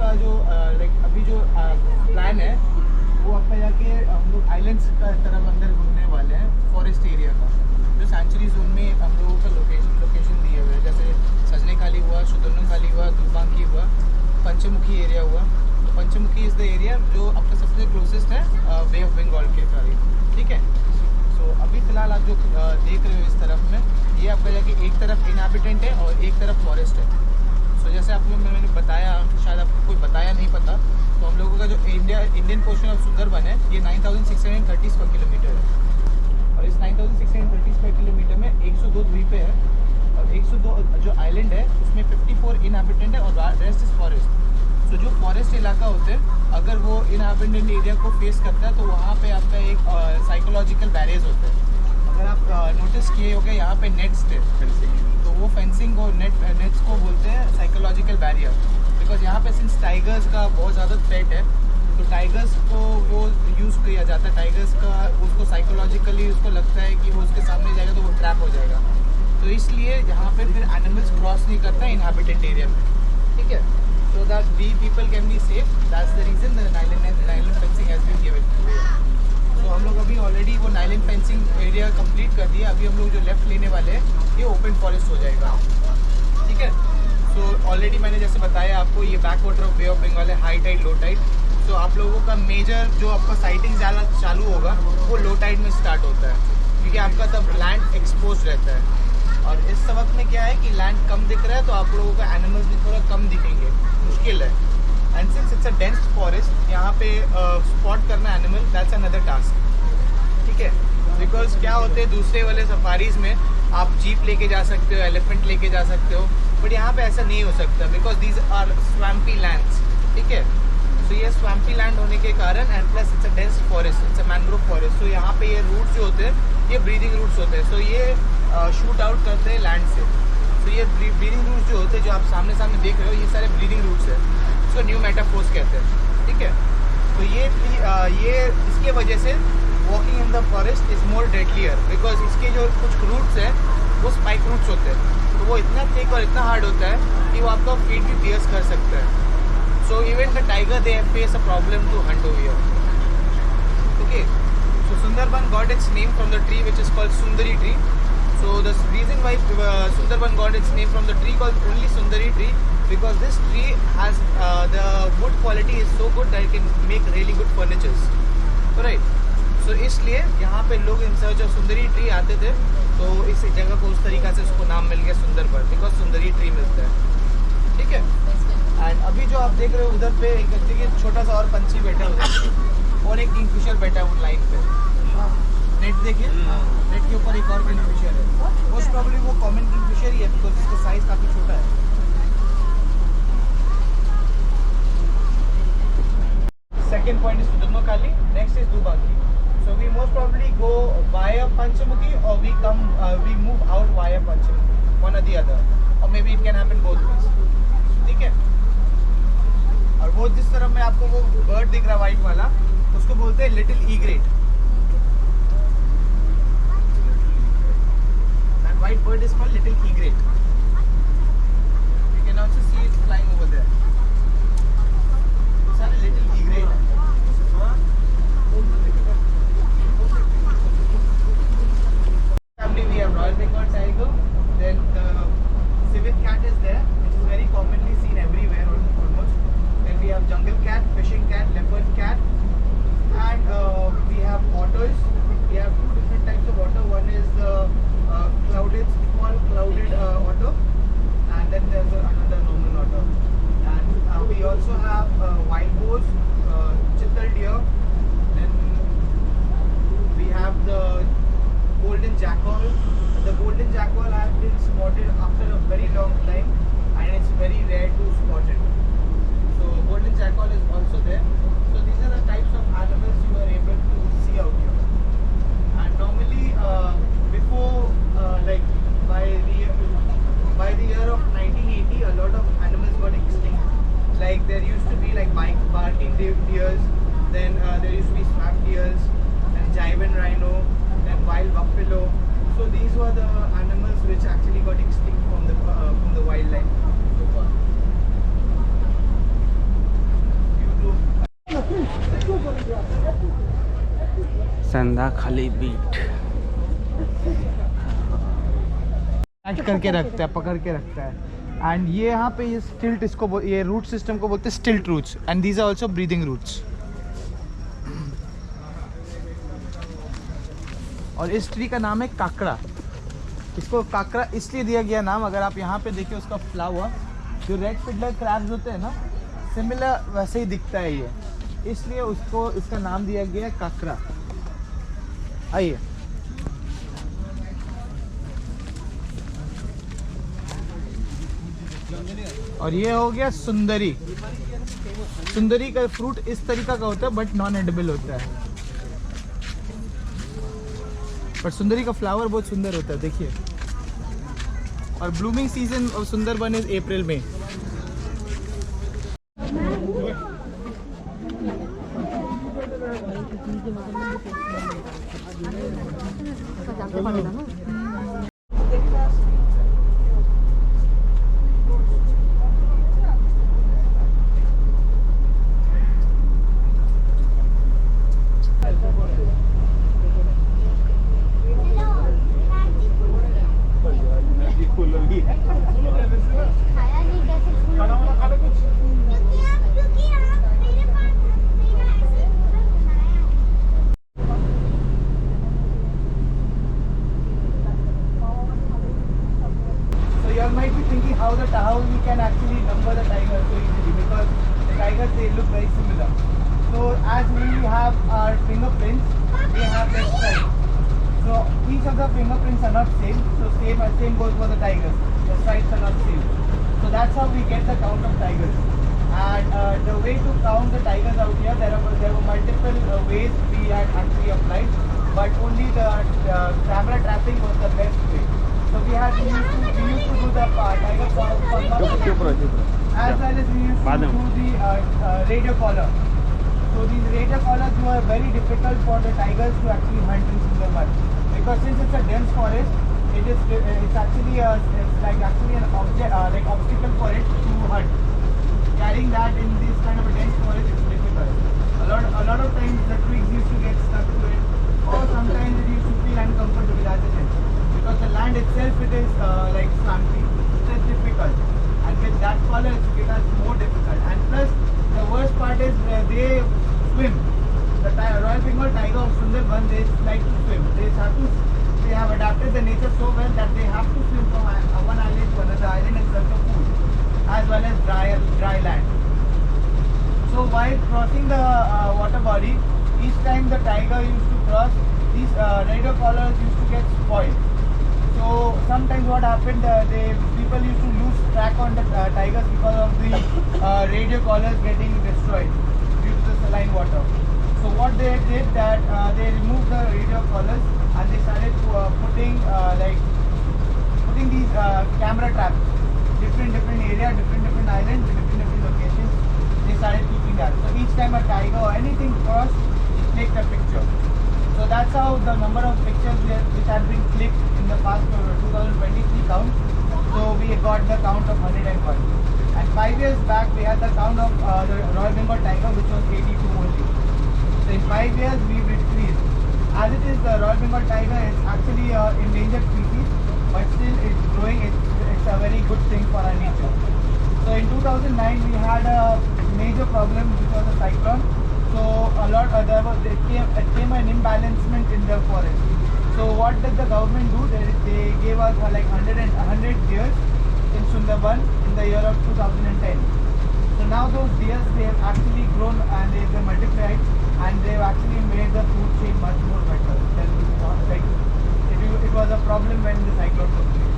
का जो लाइक अभी जो प्लान है वो आपका जाके हम लोग आइलैंड्स का तरफ अंदर घूमने वाले हैं, फॉरेस्ट एरिया का जो सैंचुरी जोन में हम लोगों का लोकेशन दिए हुए हैं, जैसे सजनेखाली हुआ, शुदनुखाली हुआ, दुबांकी हुआ, पंचमुखी एरिया हुआ। तो पंचमुखी इज़ द एरिया जो आपका सबसे क्लोजेस्ट है बे ऑफ बंगाल के करीब, ठीक है। सो अभी फ़िलहाल आप जो देख रहे हो इस तरफ में, ये आपका जाके एक तरफ इनहैबिटेंट है और एक तरफ फॉरेस्ट है। सो जैसे आप लोग मैंने बताया, शायद आपको कोई बताया नहीं पता, तो हम लोगों का जो इंडियन पोर्शन ऑफ सुंदरबन है ये 9630 स्क्वायर किलोमीटर है। और इस 9630 स्क्वायर किलोमीटर में 102 द्वीपें है और 102 जो आइलैंड है उसमें 54 इनहैबिटेंट है और रेस्ट इज फॉरेस्ट। सो जो फॉरेस्ट इलाका होते हैं, अगर वो इनहैबिटेंट एरिया को फेस करता है तो वहाँ पे आपका एक साइकोलॉजिकल बैरियर्स होते हैं। अगर आप नोटिस किए होंगे यहाँ पे नेट्स थे, तो वो फेंसिंग और नेट्स को बोलते हैं साइकोलॉजिकल बैरियर, बिकॉज यहाँ पे सिंस टाइगर्स का बहुत ज़्यादा थ्रेट है, तो टाइगर्स को वो यूज़ किया जाता है। टाइगर्स का उसको साइकोलॉजिकली उसको लगता है कि वो उसके सामने जाएगा तो वो ट्रैप हो जाएगा, तो इसलिए यहाँ पे फिर एनिमल्स क्रॉस नहीं करता है इनहैबिटेंट एरिया में, ठीक है। So that we people can be safe, that's the reason the nylon fencing has been given. तो हम लोग अभी ऑलरेडी वो नाइलैंड फेंसिंग एरिया कंप्लीट कर दिया। अभी हम लोग जो लेफ्ट लेने वाले हैं ये ओपन फॉरेस्ट हो जाएगा, ठीक है। सो ऑलरेडी मैंने जैसे बताया आपको, ये backwater of bay of Bengal है, हाई टाइड लो टाइड। तो आप लोगों का मेजर जो आपका साइटिंग ज़्यादा चालू होगा वो लो टाइड में स्टार्ट होता है, क्योंकि आपका तब लैंड एक्सपोज रहता है। और इस वक्त में क्या है कि लैंड कम दिख रहा है, तो आप लोगों का एनिमल्स भी थोड़ा कम दिखेंगे, मुश्किल है। And since it's a dense forest, यहाँ पे स्पॉट करना एनिमल दैट्स अनदर टास्क, ठीक है। बिकॉज क्या होते हैं दूसरे वाले सफारीज में आप जीप लेके जा सकते हो, एलिफेंट लेके जा सकते हो, बट यहाँ पे ऐसा नहीं हो सकता because these are swampy lands, ठीक है। तो ये स्वैम्पी लैंड होने के कारण and plus it's a dense forest, it's a mangrove forest, तो यहाँ पे ये रूट्स जो होते हैं ये ब्रीदिंग रूट्स होते हैं, सो ये शूट आउट करते हैं लैंड से। तो ये ब्रीदिंग रूट्स जो होते हैं, जो आप सामने सामने देख रहे हो, ये सारे ब्रीदिंग रूट्स है, इसको न्यू मेटाफोर्स कहते हैं, ठीक है। तो ये इसके वजह से walking in the forest is more deadlier, because इसके जो कुछ रूट्स हैं वो स्पाइक रूट्स होते हैं, तो वो इतना थिक और इतना हार्ड होता है कि वो आपका फीट भी पियर्स कर सकता है। So even the tiger they face a problem to hunt over here, okay. So Sundarban got its name from the tree which is called Sundari tree. So the reason why Sundarban got its name from the tree called only Sundari tree, because this tree has the wood quality is so good that it can make really good furnitures, right? So इसलिए यहाँ पे लोग in search of Sundari tree आते थे, तो इस जगह को उस तरीक़ा से उसको नाम मिल गया सुंदरबन, बिकॉज सुंदरी ट्री मिलता है, ठीक है। एंड अभी जो आप देख रहे हो उधर पे एक देखिए छोटा सा और पंछी बैठा है उधर, और एक किंगफिशर बैठा है वो लाइन पे, नेट देखिए, नेट के ऊपर एक और किंगफिशर है, मोस्ट प्रॉब्ली वो कॉमन किंगफिशर ही है बिकॉज इसका साइज़ काफ़ी छोटा है। Second point is Sudhanukali, next is Dubanki. So we most probably go via Panchamuki or we move out via Panchamuki, one or the other, or maybe it can happen both ways, ठीक है। और वो जिस तरफ में आपको वो bird दिख रहा है वाइट वाला, उसको बोलते हैं little egret, that white bird is called little egret. You can also see it flying over there. It's a little egret. Family we have Royal Bengal tiger, then the civet cat is there, which is very commonly seen everywhere almost. Then we have jungle cat, fishing cat, leopard cat, and we have otters. We have two different types of otter. One is the small clouded otter, and then there's another normal otter. And we also have wild boars, chital deer, then we have the golden jackal. The golden jackal has been spotted after a very long time, and it's very rare to spot it. So golden jackal is also there. So these are the types of animals you are able to see out here. And normally before like by the year of 1980, a lot of animals got extinct. Like there used to be like barking deers, then there used to be swamp deers, then Jaivan rhino, then wild buffalo. So these were the animals which actually got extinct from the wildlife so far. Sandakhali beat. करके रखता है, पकड़ के रखता है। And ये यहाँ पे ये स्टिल्ट, इसको ये रूट सिस्टम को बोलते हैं stilt roots, and these are also breathing roots. और इस ट्री का नाम है काकड़ा। इसको काकड़ा इसलिए दिया गया नाम, अगर आप यहाँ पे देखिए उसका फ्लावर, जो रेड फिडलर क्रैब्स होते हैं ना, सिमिलर वैसे ही दिखता है ये, इसलिए उसको इसका नाम दिया गया है काकड़ा। आइए, और ये हो गया सुंदरी। सुंदरी का फ्रूट इस तरीका का होता है बट नॉन एडिबल होता है, पर सुंदरी का फ्लावर बहुत सुंदर होता है, देखिए। और blooming season of Sundarban is अप्रैल में। How we can actually number the tigers so easily, because the tigers, they look very similar. So as we have our fingerprints, they have their stripes. So each of the fingerprints are not same. So same goes for the tigers. The stripes are not same. So that's how we get the count of tigers. And the way to count the tigers out here, there were multiple ways we had actually applied, but only the camera trapping was the best way. So we used to do the tiger collar, as well as we used to do the radio collar. So these radio collars were very difficult for the tigers to actually hunt in Sundarban, because since it's a dense forest, it's actually an obstacle for it to hunt. Carrying that in this kind of a dense forest is difficult. A lot of times the twigs used to get stuck to it, or sometimes it used to feel uncomfortable as it is. Because the land itself, it is like slanty, it is difficult, and with that collar it becomes more difficult. And plus the worst part is they swim. The Royal Bengal tiger of Sundarban, they like to swim. They have adapted the nature so well that they have to swim from one island to another island in search of food, as well as dry land. So while crossing the water body, each time the tiger used to cross, these radio collars used to get spoiled. So sometimes what happened, people used to lose track on the tigers because of the radio collars getting destroyed due to the saline water. So what they did, that they removed the radio collars and they started putting these camera traps, different area, different islands, different locations. They started keeping that. So each time a tiger or anything crossed, it clicked a picture. So that's how the number of pictures which had been clicked in the past 2023 count. So we got the count of 101. And 5 years back we had the count of the Royal Bengal tiger, which was 82 only. So in 5 years we've increased. As it is, the Royal Bengal tiger is actually an endangered species, but still it's growing. It's a very good thing for our nature. So in 2009 we had a major problem, which was a cyclone. So it came an imbalancement in the forest. So what did the government do? They gave us like 100 deers in Sundarban in the year of 2010. So now those deers, they have actually grown and they have multiplied, and they have actually made the food chain much more better than before. Like it was a problem when the cyclone took place.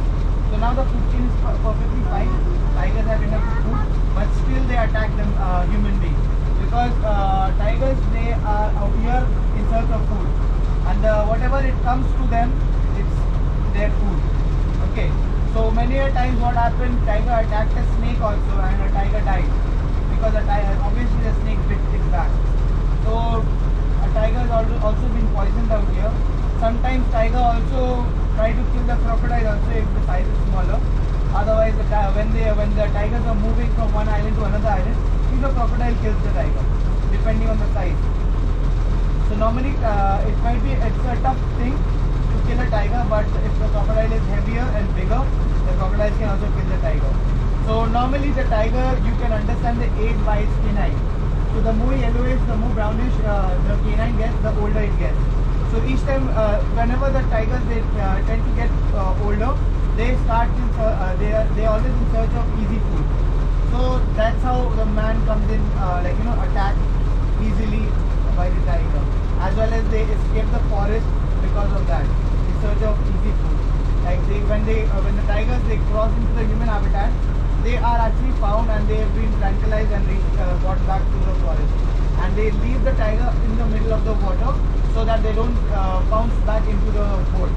So now the food chain is perfectly fine. Tigers have enough food, but still they attack them human beings. Because tigers, they are out here in search of food, and whatever it comes to them, it's their food. Okay, so many a times what happened, tiger attacked a snake also, and a tiger died because obviously the snake bit it back. So a tiger has also been poisoned out here. Sometimes tiger also try to kill the crocodile also if the size is smaller. Otherwise, when the tigers are moving from one island to another island, the crocodile kills the tiger, depending on the size. So normally it's a tough thing to kill a tiger, but if the crocodile is heavier and bigger, the crocodile can also kill the tiger. So normally the tiger, you can understand the age by its canine. So the more yellowish, the more brownish the canine gets, the older it gets. So each time, whenever the tigers they tend to get older, they start they are always in search of easy food. So that's how the man comes in, attacked easily by the tiger, as well as they escape the forest because of that, in search of easy food. Like when the tigers they cross into the human habitat, they are actually found and they have been tranquilized and brought back to the forest. And they leave the tiger in the middle of the water so that they don't bounce back into the boat.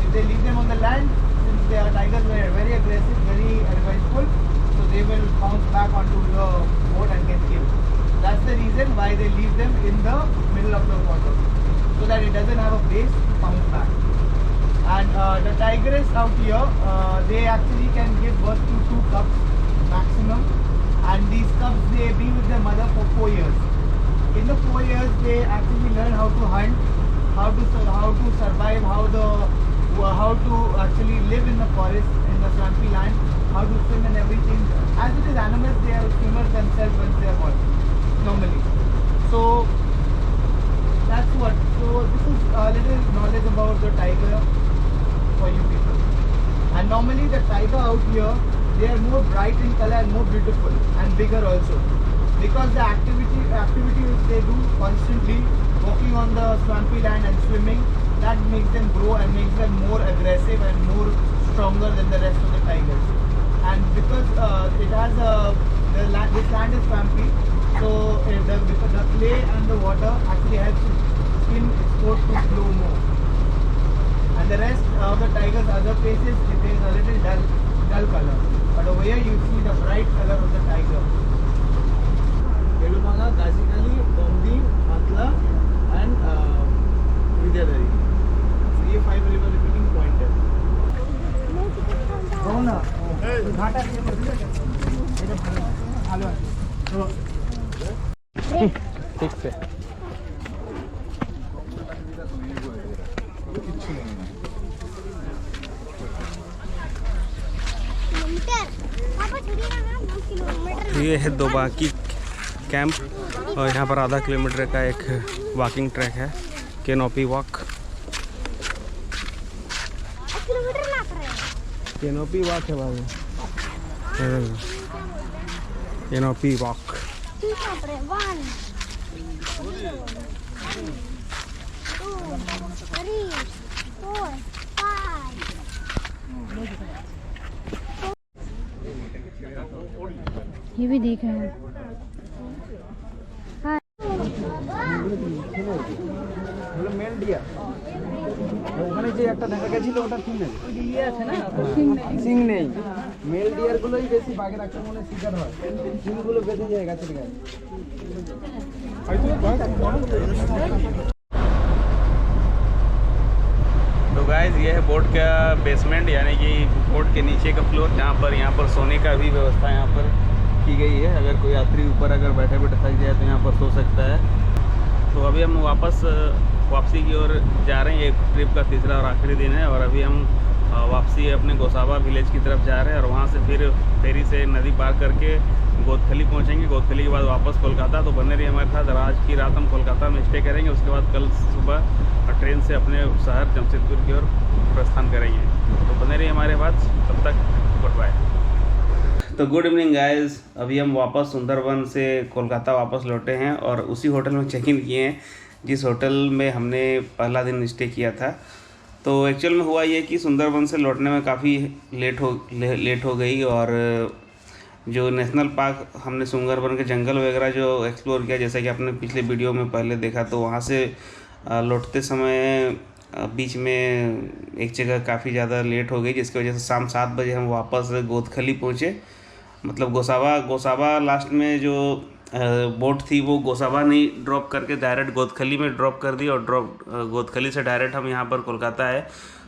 If they leave them on the land, since the tigers were very aggressive, very revengeful, so they will bounce back onto the boat and get killed. That's the reason why they leave them in the middle of the water, so that it doesn't have a base to bounce back. And the tigress out here, they actually can give birth to 2 cubs maximum, and these cubs they be with their mother for 4 years. In the 4 years, they actually learn how to hunt, how to survive, how to actually live in the forest, in the swampy land, how to swim and everything. As it is animals, they are swimmers themselves once they are born, normally. So that's what. So this is a little knowledge about the tiger for you people. And normally the tiger out here, they are more bright in color and more beautiful and bigger also, because the activity which they do constantly, walking on the swampy land and swimming, that makes them grow and makes them more aggressive and more stronger than the rest of the tigers. And because this land is swampy, so the clay and the water actually helps its skin export to glow more. And the rest of the tiger's other faces, it is a little dull color. But over here you see the bright color of the tiger. Elumanga, Gazikali, Bomdi, Matla and Vidyadhari. So ये 5 river repeating point है. हो ना. घाटा के ठीक है. ये है दोबाकी कैंप और यहाँ पर आधा किलोमीटर का एक वॉकिंग ट्रैक है, कैनोपी वॉक। कैनोपी वॉक है बाबू, कैनोपी वॉक। ये भी देख रहे हैं। মেল ডিয়ার ওখানে যে একটা দেখা গেছিল ওটা ঠিক নেই, সিং নেই। মেল ডিয়ার গুলোই বেশি বাঘের আক্রমণের শিকার হয়, সিংগুলো বেঁধে যায় গাছের গায়ে। तो गाइस ये है बोट का बेसमेंट, यानी कि बोट के नीचे का फ्लोर, जहाँ पर सोने का भी व्यवस्था यहाँ पर की गई है। अगर कोई यात्री ऊपर अगर बैठे बैठे थक जाए तो यहाँ पर सो सकता है। तो अभी हम वापसी की ओर जा रहे हैं। ये ट्रिप का तीसरा और आखिरी दिन है और अभी हम वापसी अपने गोसाबा विलेज की तरफ जा रहे हैं और वहाँ से फिर फेरी से नदी पार करके गोदखली पहुँचेंगे। गोदखली के बाद वापस कोलकाता। तो बने रहिए हमारे साथ। आज की रात हम कोलकाता में स्टे करेंगे, उसके बाद कल सुबह ट्रेन से अपने शहर जमशेदपुर की ओर प्रस्थान करेंगे। तो बने रहिए हमारे साथ, तब तक गुड बाय। तो गुड इवनिंग गाइस, अभी हम वापस सुंदरवन से कोलकाता वापस लौटे हैं और उसी होटल में चेक इन किए हैं जिस होटल में हमने पहला दिन स्टे किया था। तो एक्चुअल में हुआ ये कि सुंदरवन से लौटने में काफ़ी लेट हो गई और जो नेशनल पार्क हमने सुंदरवन के जंगल वगैरह जो एक्सप्लोर किया, जैसा कि आपने पिछले वीडियो में पहले देखा, तो वहाँ से लौटते समय बीच में एक जगह काफ़ी ज़्यादा लेट हो गई, जिसकी वजह से शाम 7 बजे हम वापस गोदखली पहुँचे। मतलब गोसाबा लास्ट में जो बोट थी वो गोसाबा नहीं ड्रॉप करके डायरेक्ट गोदखली में ड्रॉप कर दी और गोदखली से डायरेक्ट हम यहाँ पर कोलकाता आए।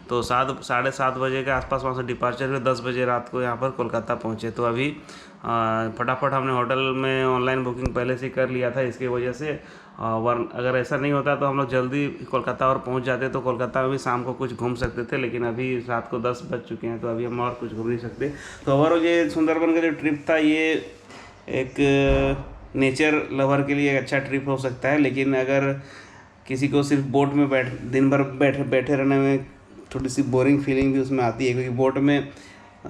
तो 7-7:30 बजे के आसपास वहाँ से डिपार्चर हुए, 10 बजे रात को यहाँ पर कोलकाता पहुँचे। तो अभी फटाफट हमने होटल में ऑनलाइन बुकिंग पहले से कर लिया था, इसकी वजह से अगर ऐसा नहीं होता तो हम लोग जल्दी कोलकाता और पहुंच जाते, तो कोलकाता में भी शाम को कुछ घूम सकते थे, लेकिन अभी रात को 10 बज चुके हैं, तो अभी हम और कुछ घूम नहीं सकते। तो ओवरऑल ये सुंदरबन का जो ट्रिप था, ये एक नेचर लवर के लिए एक अच्छा ट्रिप हो सकता है, लेकिन अगर किसी को सिर्फ बोट में दिन भर बैठे रहने में थोड़ी सी बोरिंग फीलिंग भी उसमें आती है, क्योंकि बोट में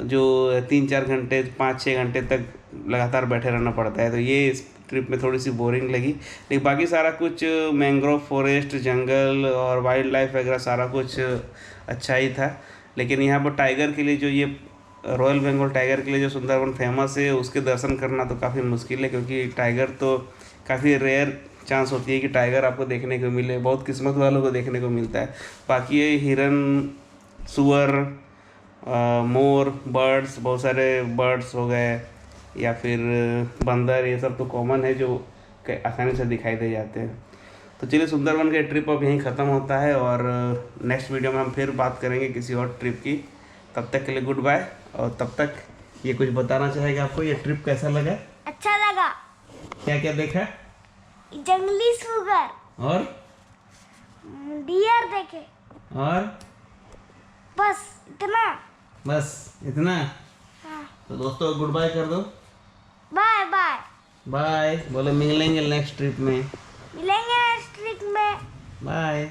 जो 3-4 घंटे 5-6 घंटे तक लगातार बैठे रहना पड़ता है, तो ये इस ट्रिप में थोड़ी सी बोरिंग लगी। लेकिन बाकी सारा कुछ मैंग्रोव फॉरेस्ट, जंगल और वाइल्ड लाइफ वगैरह सारा कुछ अच्छा ही था। लेकिन यहाँ पर टाइगर के लिए जो ये रॉयल बंगाल टाइगर के लिए जो सुंदरबन फेमस है, उसके दर्शन करना तो काफ़ी मुश्किल है, क्योंकि टाइगर तो काफ़ी रेयर चांस होती है कि टाइगर आपको देखने को मिले, बहुत किस्मत वालों को देखने को मिलता है। बाकी ये हिरन, सुअर, मोर, बर्ड्स, बहुत सारे बर्ड्स हो गए या फिर बंदर, ये सब तो कॉमन है जो आसानी से दिखाई दे जाते हैं। तो चलिए, सुंदरबन का ट्रिप अब यहीं ख़त्म होता है और नेक्स्ट वीडियो में हम फिर बात करेंगे किसी और ट्रिप की। तब तक के लिए गुड बाय। और तब तक ये कुछ बताना चाहेगा आपको, ये ट्रिप कैसा लगा? अच्छा लगा। क्या क्या देखा? जंगली सुगर और डियर देखे, और बस इतना। बस इतना? हाँ। तो दोस्तों गुड बाय कर दो। Bye bye. बाय बोलो, मिलेंगे नेक्स्ट ट्रिप में। मिलेंगे नेक्स्ट ट्रिप में। बाय।